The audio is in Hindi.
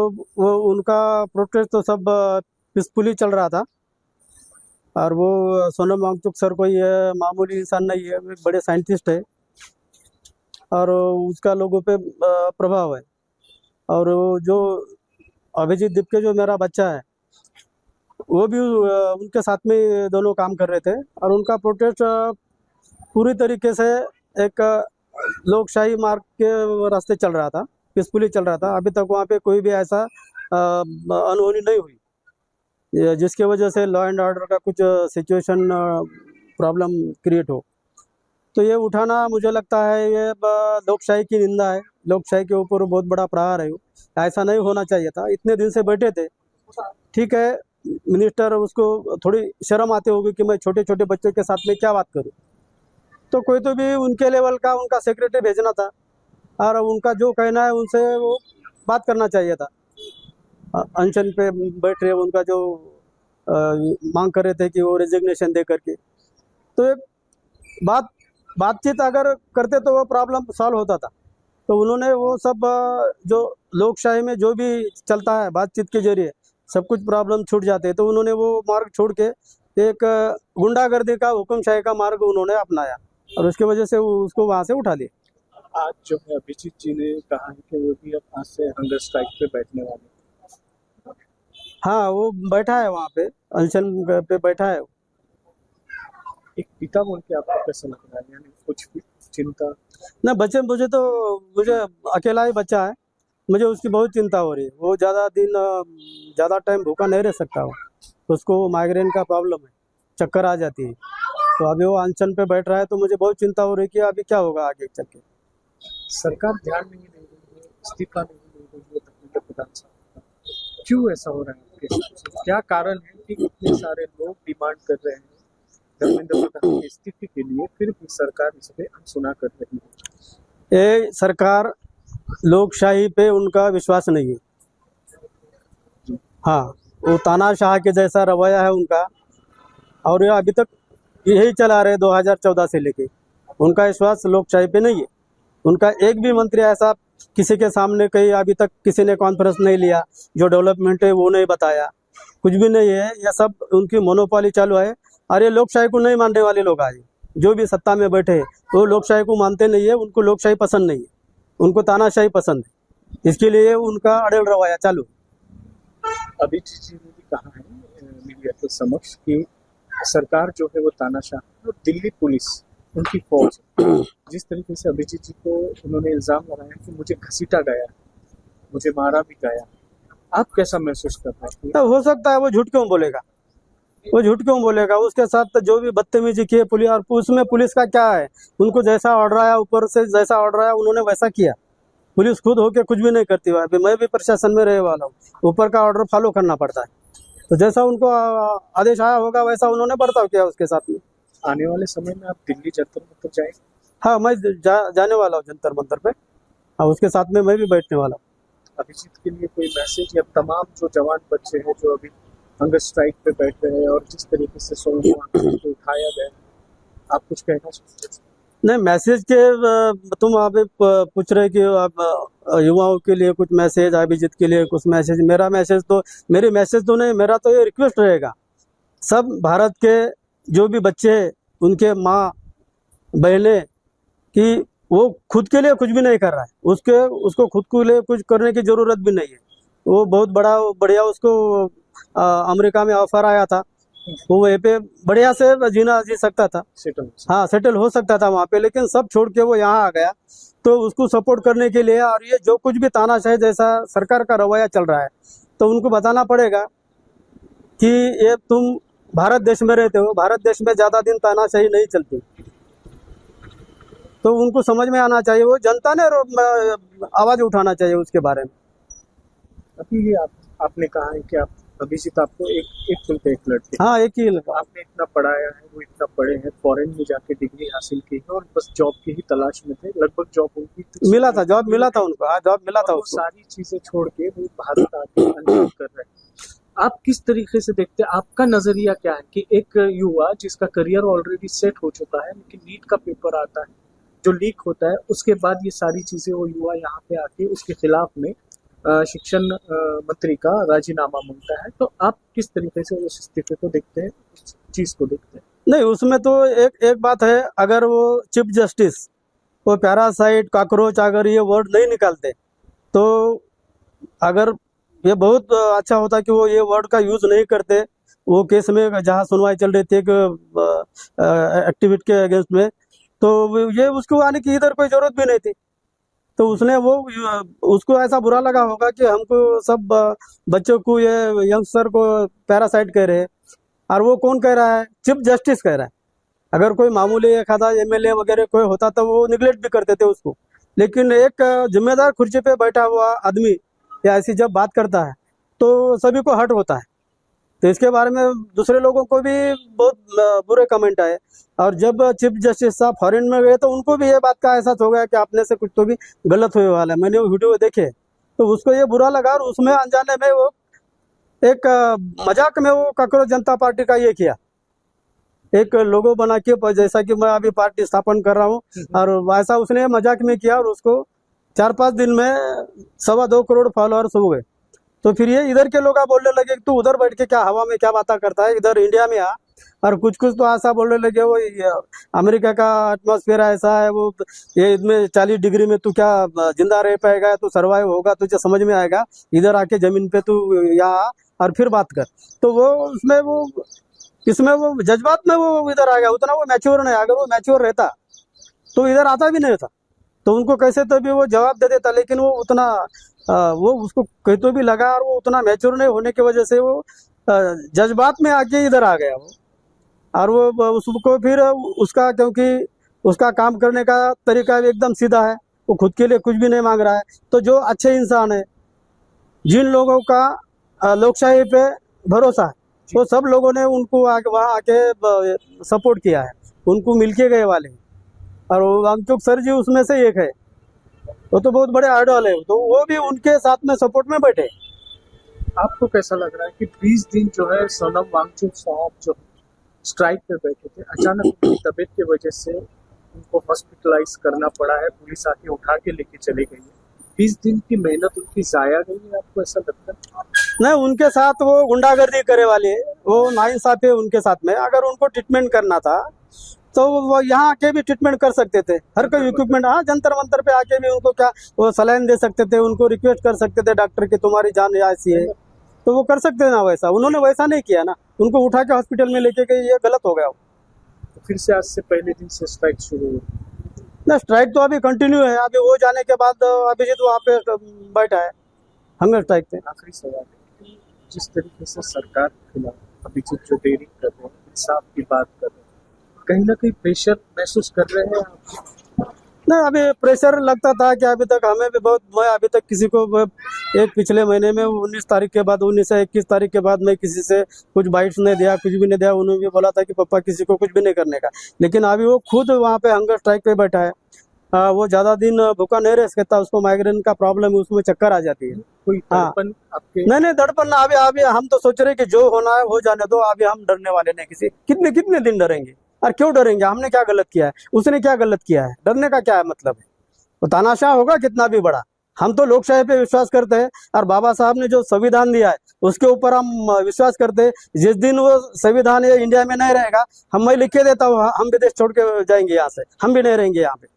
वो उनका प्रोटेस्ट तो सब पीसफुली चल रहा था। और वो सोनम वांगचुक सर कोई मामूली इंसान नहीं है, वो एक बड़े साइंटिस्ट है और उसका लोगों पे प्रभाव है। और वो जो अभिजीत दीपके जो मेरा बच्चा है वो भी उनके साथ में दोनों काम कर रहे थे और उनका प्रोटेस्ट पूरी तरीके से एक लोकशाही मार्ग के रास्ते चल रहा था, पीसफुली चल रहा था। अभी तक वहाँ पे कोई भी ऐसा अनहोनी नहीं हुई जिसके वजह से लॉ एंड ऑर्डर का कुछ सिचुएशन प्रॉब्लम क्रिएट हो। तो ये उठाना मुझे लगता है ये लोकशाही की निंदा है, लोकशाही के ऊपर बहुत बड़ा प्रहार है। ऐसा नहीं होना चाहिए था। इतने दिन से बैठे थे, ठीक है, मिनिस्टर उसको थोड़ी शर्म आती होगी कि मैं छोटे छोटे बच्चों के साथ में क्या बात करूं। तो कोई तो भी उनके लेवल का उनका सेक्रेटरी भेजना था और उनका जो कहना है उनसे वो बात करना चाहिए था। अनशन पे बैठ रहे उनका जो मांग कर रहे थे कि वो रेजिग्नेशन दे करके, तो एक बातचीत अगर करते तो वो प्रॉब्लम सॉल्व होता था। तो उन्होंने वो सब जो लोकशाही में जो भी चलता है बातचीत के जरिए सब कुछ प्रॉब्लम छूट जाते हैं, तो उन्होंने वो मार्ग छोड़ के एक गुंडागर्दी का हुक्मशाही का मार्ग उन्होंने अपनाया और उसकी वजह से उसको वहाँ से उठा दिया। आज जो है अभिजीत जी ने कहा है कि वो भी अब आज से हंगर स्ट्राइक पे बैठने वाले। हाँ, वो बैठा है वहाँ पे, अनशन पे बैठा है। एक पिता बोल के आपको कैसा लग रहा है, यानी कुछ भी चिंता? ना बच्चे मुझे अकेला ही बच्चा है, मुझे उसकी बहुत चिंता हो रही है। वो ज़्यादा टाइम भूखा नहीं रह सकता। वो उसको माइग्रेन का प्रॉब्लम है, चक्कर आ जाती है। तो अभी वो अनशन पे बैठ रहा है तो मुझे बहुत चिंता हो रही है कि अभी क्या होगा आगे चल के। सरकार ध्यान नहीं दे रही है, इस्तीफा नहीं दे रही है धर्मेंद्र प्रधान साहब का। क्यों ऐसा हो रहा है आपके हिसाब से? क्या कारण है कि इतने सारे लोग डिमांड कर रहे हैं धर्मेंद्र प्रधान के इस्तीफे के लिए, फिर भी सरकार इस पे अनसुना कर रही है? ये सरकार लोकशाही पे उनका विश्वास नहीं है। हाँ, वो तानाशाह के जैसा रवैया है उनका और ये अभी तक यही चला रहे 2014 से लेके। उनका विश्वास लोकशाही पे नहीं है। उनका एक भी मंत्री ऐसा किसी के सामने कहीं अभी तक किसी ने कॉन्फ्रेंस नहीं लिया, जो डेवलपमेंट है वो नहीं बताया, कुछ भी नहीं है। यह सब उनकी मोनोपोली चालू है और ये लोकशाही को नहीं मानने वाले लोग आज जो भी सत्ता में बैठे वो लोकशाही को मानते नहीं है। उनको लोकशाही पसंद नहीं है, उनको तानाशाही पसंद है। इसके लिए उनका अड़ल रवैया चालू। अभिजीत जी ने भी कहा है मीडिया के समक्ष कि सरकार जो है वो तानाशाह है और दिल्ली पुलिस उनकी फौज है। जिस तरीके से अभिजीत जी को उन्होंने इल्जाम लगाया कि मुझे घसीटा गया, मुझे मारा भी गया, आप कैसा महसूस कर रहे हैं? तो हो सकता है वो झूठ क्यों बोलेगा, वो झूठ क्यों बोलेगा? उसके साथ जो भी बदतमीजी की है पुलिस, और उसमें पुलिस का क्या है? उनको जैसा ऑर्डर आया ऊपर से, जैसा ऑर्डर आया उन्होंने वैसा किया। पुलिस खुद होके कुछ भी नहीं करती है। अभी मैं भी प्रशासन में रहे वाला हूँ, ऊपर का ऑर्डर फॉलो करना पड़ता है। तो जैसा उनको आदेश आया होगा वैसा उन्होंने बर्ताव किया उसके साथ में। आने वाले समय में आप दिल्ली जंतर मंतर जाएंगे? हाँ, मैं जाने वाला हूँ जंतर मंतर पे और उसके साथ में मैं भी बैठने वाला हूँ। अभिजीत के लिए कोई मैसेज या तमाम जो जवान बच्चे हैं जो अभी हंगर स्ट्राइक पे बैठ रहे हैं और जिस तरीके से सोनम वांगचुक को उठाया गया, आप कुछ कहना चाहते हैं? नहीं, मैसेज के तुम अभी पूछ रहे कि आप युवाओं के लिए कुछ मैसेज, अभिजीत के लिए कुछ मैसेज। मेरी मैसेज तो नहीं, मेरा तो ये रिक्वेस्ट रहेगा सब भारत के जो भी बच्चे हैं उनके माँ बहनें कि वो खुद के लिए कुछ भी नहीं कर रहा है, उसको खुद के लिए कुछ करने की जरूरत भी नहीं है। वो बहुत बढ़िया उसको अमेरिका में ऑफर आया था, वो वहीं पे बढ़िया से जी सकता था, हाँ सेटल हो सकता था वहाँ पे, लेकिन सब छोड़ के वो यहाँ आ गया। तो उसको सपोर्ट करने के लिए, और ये जो कुछ भी तानाशाही जैसा सरकार का रवैया चल रहा है, तो उनको बताना पड़ेगा कि ये तुम भारत देश में रहते हो, भारत देश में ज्यादा दिन तानाशाही नहीं चलती। तो उनको समझ में आना चाहिए, वो जनता ने आवाज उठाना चाहिए उसके बारे में। अभी आपने कहा है कि आप अभिजीत आपको एक सुनते एक लड़के, हाँ एक ही लड़का, आपने इतना पढ़ाया है, वो इतना पढ़े हैं, फॉरेन में जाके डिग्री हासिल की है और बस जॉब की ही तलाश में थे। लगभग जॉब उनकी मिला था, जॉब मिला था उनको, हाँ जॉब मिला था वो उसको। सारी चीजें छोड़ के वो भारत आके अनशन कर रहे हैं। आप किस तरीके से देखते हैं? आपका नजरिया क्या है कि एक युवा जिसका करियर ऑलरेडी सेट हो चुका है, लेकिन नीट का पेपर आता है जो लीक होता है, उसके बाद ये सारी चीजें वो युवा यहाँ पे आके उसके खिलाफ में शिक्षण मंत्री का राजीनामा मांगता है, तो आप किस तरीके से उस इस्तीफे को देखते हैं, उस चीज को देखते हैं? नहीं, उसमें तो एक बात है, अगर वो चीफ जस्टिस वो पैरासाइट कॉकरोच अगर ये वर्ड नहीं निकालते तो अगर ये बहुत अच्छा होता कि वो ये वर्ड का यूज नहीं करते वो केस में जहाँ सुनवाई चल रही थी एक एक्टिविस्ट के अगेंस्ट में, तो ये उसको आने की इधर कोई जरूरत भी नहीं थी। तो उसने वो उसको ऐसा बुरा लगा होगा कि हमको सब बच्चों को ये यंगस्टर को पैरासाइट कह रहे हैं, और वो कौन कह रहा है? चीफ जस्टिस कह रहा है। अगर कोई मामूली एक आधा एमएलए वगैरह कोई होता तो वो निगलेक्ट भी करते थे उसको, लेकिन एक जिम्मेदार कुर्सी पे बैठा हुआ आदमी या ऐसी जब बात करता है तो सभी को हर्ट होता है। तो इसके बारे में दूसरे लोगों को भी बहुत बुरे कमेंट आए, और जब चीफ जस्टिस साहब फॉरेन में गए तो उनको भी ये बात का एहसास हो गया कि अपने से कुछ तो भी गलत होने वाला है। मैंने वो वीडियो देखे तो उसको ये बुरा लगा, और उसमें अनजाने में वो एक मजाक में वो कांग्रेस जनता पार्टी का ये किया, एक लोगो बना के जैसा कि मैं अभी पार्टी स्थापन कर रहा हूँ, और वैसा उसने मजाक में किया, और उसको 4-5 दिन में 2.25 करोड़ फॉलोअर्स हो गए। तो फिर ये इधर के लोग बोलने लगे तू उधर बैठ के क्या हवा में क्या बातें करता है, इधर इंडिया में आ। और कुछ कुछ तो ऐसा बोलने लगे वो अमेरिका का एटमॉस्फेयर ऐसा है, वो ये इसमें 40 डिग्री में तू क्या जिंदा रह पाएगा, तू सर्वाइव होगा, तुझे समझ में आएगा, इधर आके जमीन पे तू यहाँ और फिर बात कर। तो वो उसमें वो इसमें वो जज्बात में वो इधर आ गया, उतना वो मैच्योर नहीं। अगर वो मैच्योर रहता तो इधर आता भी नहीं था, तो उनको कैसे तो भी वो जवाब दे देता, लेकिन वो उतना वो उसको कहीं तो भी लगा, और वो उतना मैच्योर नहीं होने की वजह से वो जज्बात में आके इधर आ गया वो। और वो उसको फिर उसका क्योंकि उसका काम करने का तरीका भी एकदम सीधा है, वो खुद के लिए कुछ भी नहीं मांग रहा है। तो जो अच्छे इंसान है, जिन लोगों का लोकशाही पे भरोसा है, वो सब लोगों ने उनको वहाँ आके सपोर्ट किया है, उनको मिलके गए वाले। और वांगचुक सर जी उसमें से एक है, वो तो बहुत बड़े आइडल है, तो वो भी उनके साथ में सपोर्ट में बैठे। आपको कैसा लग रहा है कि 20 दिन जो है सोनम वांगचुक साहब जो स्ट्राइक पे बैठे थे, अचानक उनकी तबीयत की वजह से उनको हॉस्पिटलाइज करना पड़ा है, पुलिस आके उठा के लेके चली गई है। 20 दिन की मेहनत उनकी जाया गई है, आपको ऐसा लगता है? नहीं, उनके साथ वो गुंडागर्दी करे वाले, वो नाइंसाफी है उनके साथ में। अगर उनको ट्रीटमेंट करना था तो वो यहाँ आके भी ट्रीटमेंट कर सकते थे, हर कोई इक्विपमेंट, हाँ जंतर मंतर पे आके भी उनको क्या वो सलाइन दे सकते थे, उनको रिक्वेस्ट कर सकते थे डॉक्टर की तुम्हारी जान ऐसी है, तो वो कर सकते ना वैसा। उन्होंने वैसा नहीं किया ना, उनको उठा के हॉस्पिटल में लेके गए, ये गलत हो गया। तो फिर से आज से पहले दिन से स्ट्राइक शुरू हुई ना, स्ट्राइक तो अभी कंटिन्यू है। अभी वो जाने के बाद अभिजीत वहाँ पे बैठा है, हमें स्ट्राइक पे। आखिरी सवाल है कि जिस तरीके से सरकार के खिलाफ अभिजीत जो डेयरिंग कर रहे हैं, इंसाफ की बात कर रहे हैं, कहीं ना कहीं प्रेशर महसूस कर रहे हैं आप? नहीं, अभी प्रेशर लगता था कि अभी तक हमें भी बहुत, मैं अभी तक किसी को एक पिछले महीने में 19 तारीख के बाद 19 से 21 तारीख के बाद मैं किसी से कुछ बाइट्स नहीं दिया, कुछ भी नहीं दिया। उन्होंने भी बोला था कि पापा किसी को कुछ भी नहीं करने का, लेकिन अभी वो खुद वहाँ पे हंगर स्ट्राइक पे बैठा है। वो ज्यादा दिन भूखा नहीं रह सकता, उसको माइग्रेन का प्रॉब्लम है, उसमें चक्कर आ जाती है। कोई हाँ। दर्पण आपके? नहीं दड़पन ना, अभी हम तो सोच रहे कि जो होना है हो जाने दो, अभी हम डरने वाले नहीं किसी। कितने दिन डरेंगे, और क्यों डरेंगे? हमने क्या गलत किया है, उसने क्या गलत किया है? डरने का क्या है मतलब है? वो तानाशाह होगा कितना भी बड़ा, हम तो लोकशाही पे विश्वास करते हैं, और बाबा साहब ने जो संविधान दिया है उसके ऊपर हम विश्वास करते हैं। जिस दिन वो संविधान ये इंडिया में नहीं रहेगा, हम मैं लिख के देता हूँ, हम विदेश छोड़ के जाएंगे यहाँ से, हम भी नहीं रहेंगे यहाँ पे।